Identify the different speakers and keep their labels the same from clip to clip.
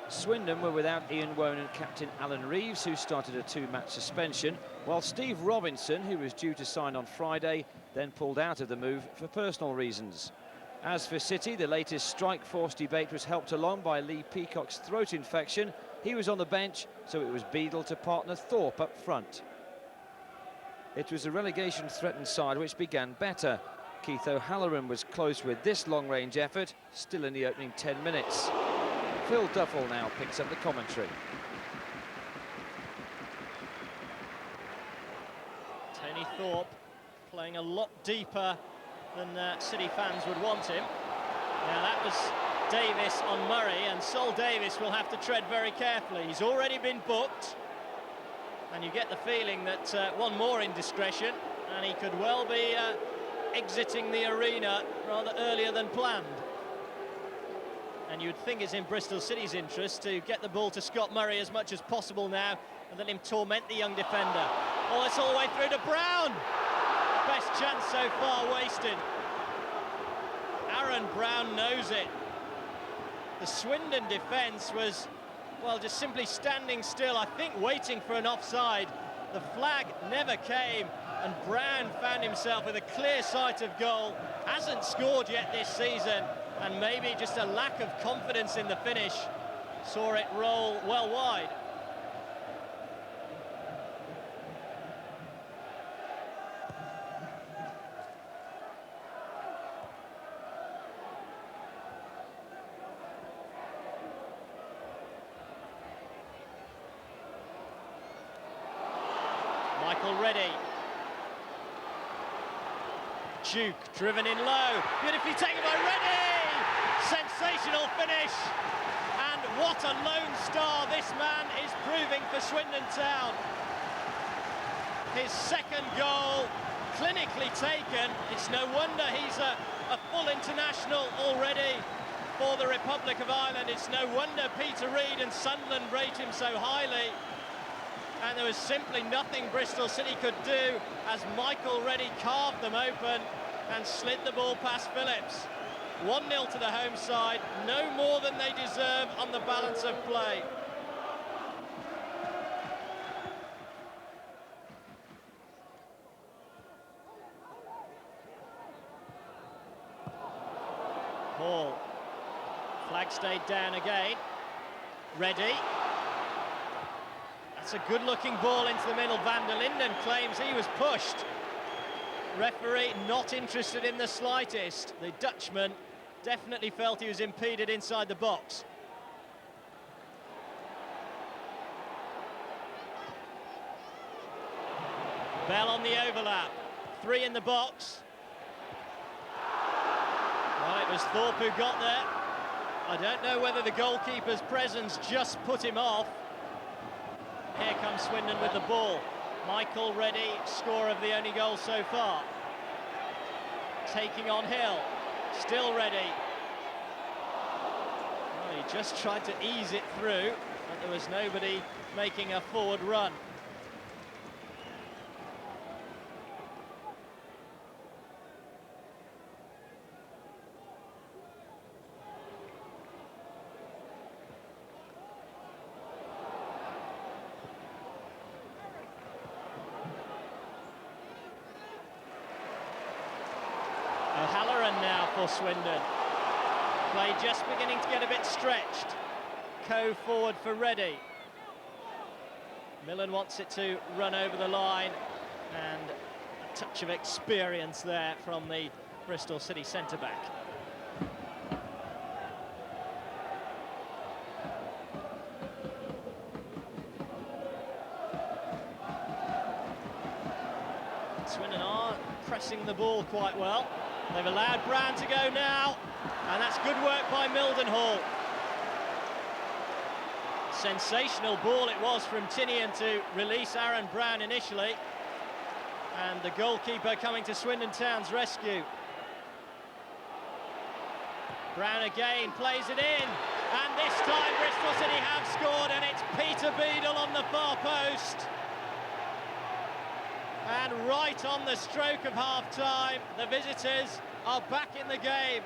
Speaker 1: Swindon were without Ian Woan and captain Alan Reeves, who started a 2-match suspension, while Steve Robinson, who was due to sign on Friday, then pulled out of the move for personal reasons. As for City, the latest strike force debate was helped along by Lee Peacock's throat infection. He was on the bench, so it was Beadle to partner Thorpe up front. It was a relegation-threatened side which began better. Keith O'Halloran was close with this long-range effort, still in the opening 10 minutes. Phil Duffel now picks up the commentary.
Speaker 2: Tony Thorpe playing a lot deeper than City fans would want him. Now that was Davis on Murray, and Sol Davis will have to tread very carefully. He's already been booked, and you get the feeling that one more indiscretion and he could well be exiting the arena rather earlier than planned. And you'd think it's in Bristol City's interest to get the ball to Scott Murray as much as possible now and let him torment the young defender. Oh, it's all the way through to Brown! Best chance so far wasted. Aaron Brown knows it. The Swindon defence was, well, just simply standing still, I think waiting for an offside. The flag never came, and Brown found himself with a clear sight of goal. Hasn't scored yet this season, and maybe just a lack of confidence in the finish saw it roll well wide. Michael Reddy. Duke driven in low, beautifully taken by Reddy! Sensational finish, and what a lone star this man is proving for Swindon Town. His second goal, clinically taken. It's no wonder he's a full international already for the Republic of Ireland. It's no wonder Peter Reid and Sunderland rate him so highly. And there was simply nothing Bristol City could do as Michael Reddy carved them open and slid the ball past Phillips. 1-0 to the home side, no more than they deserve on the balance of play. Hall. Flag stayed down again. Reddy. That's a good-looking ball into the middle. Van der Linden claims he was pushed. Referee not interested in the slightest. The Dutchman definitely felt he was impeded inside the box. Bell on the overlap. 3 in the box. Well, it was Thorpe who got there. I don't know whether the goalkeeper's presence just put him off. Here comes Swindon with the ball. Michael Reddy, scorer of the only goal so far. Taking on Hill. Still Reddy. Well, he just tried to ease it through, but there was nobody making a forward run. O'Halloran now for Swindon. Play just beginning to get a bit stretched. Coe forward for Reddy. Millen wants it to run over the line, and a touch of experience there from the Bristol City centre-back. Swindon are pressing the ball quite well. They've allowed Brown to go now, and that's good work by Mildenhall. Sensational ball it was from Tinian to release Aaron Brown initially, and the goalkeeper coming to Swindon Town's rescue. Brown again plays it in, and this time Bristol City have scored, and it's Peter Beadle on the far post. And right on the stroke of half-time, the visitors are back in the game.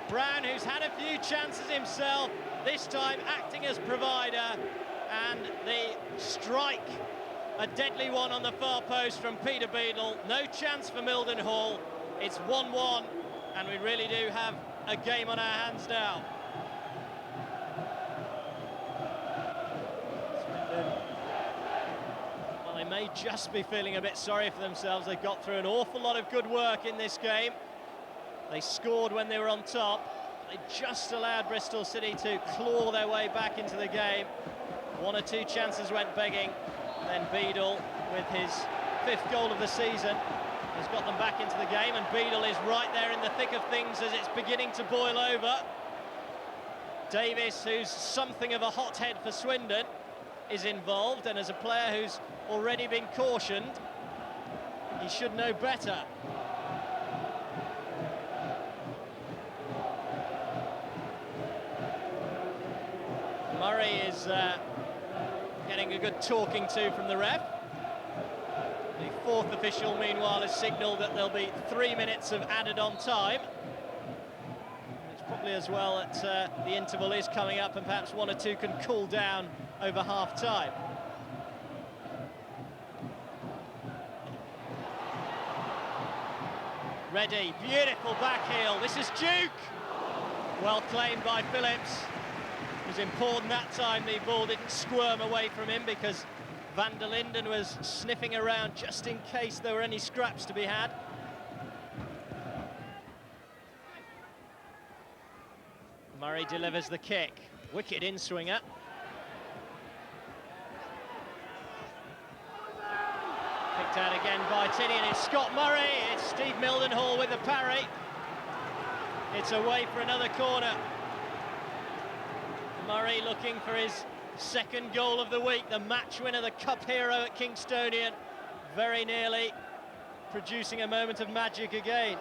Speaker 2: Brown, who's had a few chances himself, this time acting as provider, and the strike, a deadly one on the far post from Peter Beadle. No chance for Mildenhall. It's 1-1, and we really do have a game on our hands now. Well, they may just be feeling a bit sorry for themselves. They got through an awful lot of good work in this game. They scored when they were on top. They just allowed Bristol City to claw their way back into the game. One or two chances went begging. Then Beadle, with his 5th goal of the season, has got them back into the game, and Beadle is right there in the thick of things as it's beginning to boil over. Davis, who's something of a hothead for Swindon, is involved, and as a player who's already been cautioned, he should know better. Murray is getting a good talking to from the ref. The 4th official, meanwhile, has signalled that there'll be 3 minutes of added-on time. It's probably as well that the interval is coming up, and perhaps 1 or 2 can cool down over half-time. Reddy, beautiful back heel. This is Duke. Well claimed by Phillips. It was important that time the ball didn't squirm away from him, because Van der Linden was sniffing around just in case there were any scraps to be had. Murray delivers the kick. Wicked in-swinger. Picked out again by Tinian. It's Scott Murray. It's Steve Mildenhall with the parry. It's away for another corner. Murray looking for his 2nd goal of the week, the match winner, the cup hero at Kingstonian, very nearly producing a moment of magic again.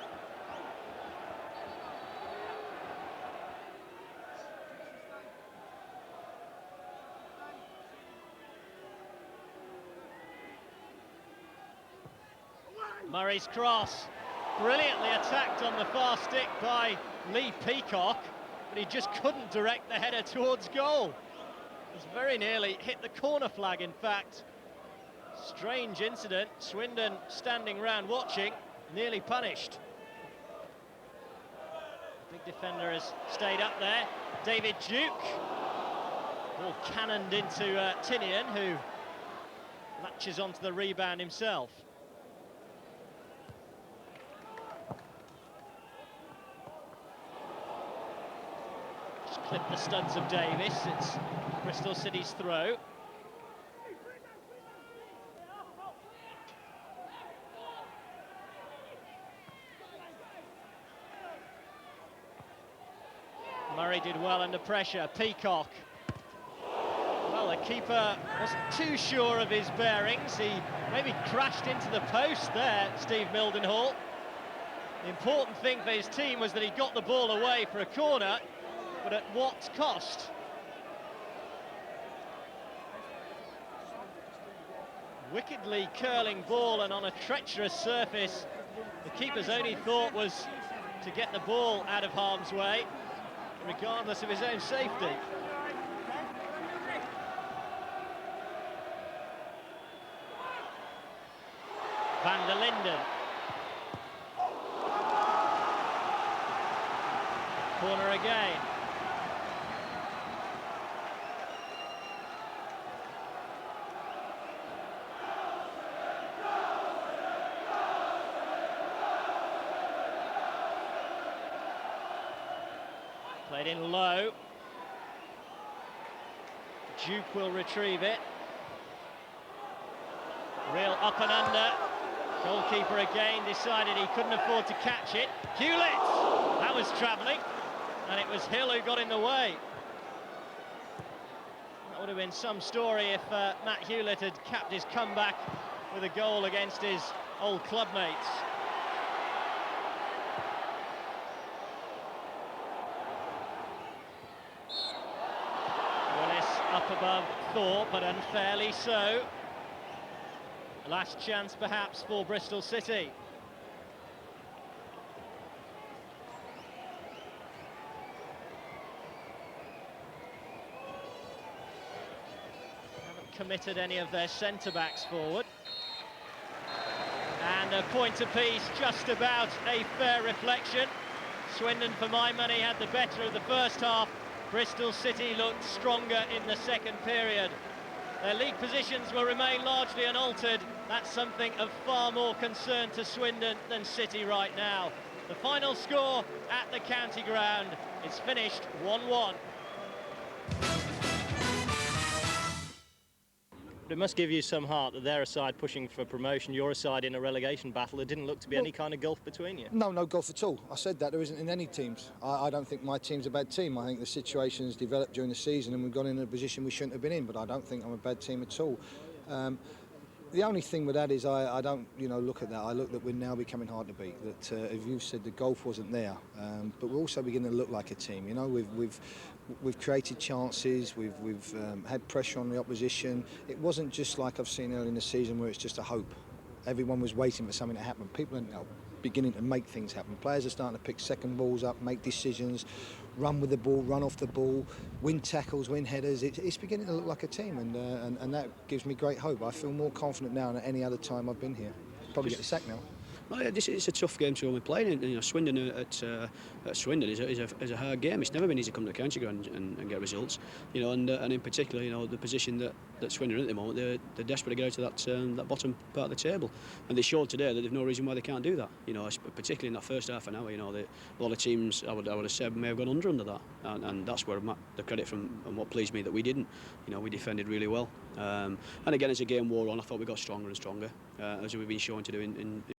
Speaker 2: Murray's cross, brilliantly attacked on the far stick by Lee Peacock, but he just couldn't direct the header towards goal. It's very nearly hit the corner flag, in fact. Strange incident. Swindon standing round watching, nearly punished. Big defender has stayed up there. David Duke. Ball cannoned into Tinian, who latches onto the rebound himself. Clip the studs of Davis. It's Bristol City's throw. Murray did well under pressure. Peacock. Well, the keeper wasn't too sure of his bearings. He maybe crashed into the post there, Steve Mildenhall. The important thing for his team was that he got the ball away for a corner, but at what cost? Wickedly curling ball, and on a treacherous surface. The keeper's only thought was to get the ball out of harm's way, regardless of his own safety. Van der Linden. Corner again. Played in low. Duke will retrieve it. Real up and under. Goalkeeper again decided he couldn't afford to catch it. Hewlett! That was travelling, and it was Hill who got in the way. That would have been some story if Matt Hewlett had capped his comeback with a goal against his old clubmates. Up above Thorpe, but unfairly so. Last chance perhaps for Bristol City. committed any of their centre-backs forward. And a point apiece, just about a fair reflection. Swindon, for my money, had the better of the first half. Bristol City looked stronger in the second period. Their league positions will remain largely unaltered. That's something of far more concern to Swindon than City right now. The final score at the county ground is finished 1-1. It must give you some heart that they're a side pushing for promotion, you're a side in a relegation battle. There didn't look to be any kind of gulf between you.
Speaker 3: No gulf at all. I said that there isn't in any teams. I don't think my team's a bad team. I think the situation's developed during the season and we've gone in a position we shouldn't have been in, but I don't think I'm a bad team at all. The only thing with that is I don't, look at that. I look that we're now becoming hard to beat. That, as you've said, the gulf wasn't there, but we're also beginning to look like a team. We've created chances. We've had pressure on the opposition. It wasn't just like I've seen early in the season where it's just a hope. Everyone was waiting for something to happen. People are beginning to make things happen. Players are starting to pick second balls up, make decisions, run with the ball, run off the ball, win tackles, win headers. It's beginning to look like a team, and that gives me great hope. I feel more confident now than any other time I've been here. Probably get the sack now.
Speaker 4: Well, yeah, it's a tough game to only play in. Swindon at Swindon is a hard game. It's never been easy to come to the county ground and get results. And in particular, the position that Swindon are in at the moment, they're desperate to get out of that bottom part of the table, and they showed today that they've no reason why they can't do that. Particularly in that first half an hour. A lot of teams I would have said may have gone under that, and that's where the credit from and what pleased me that we didn't. We defended really well, and again as the game wore on, I thought we got stronger and stronger as we've been shown to do in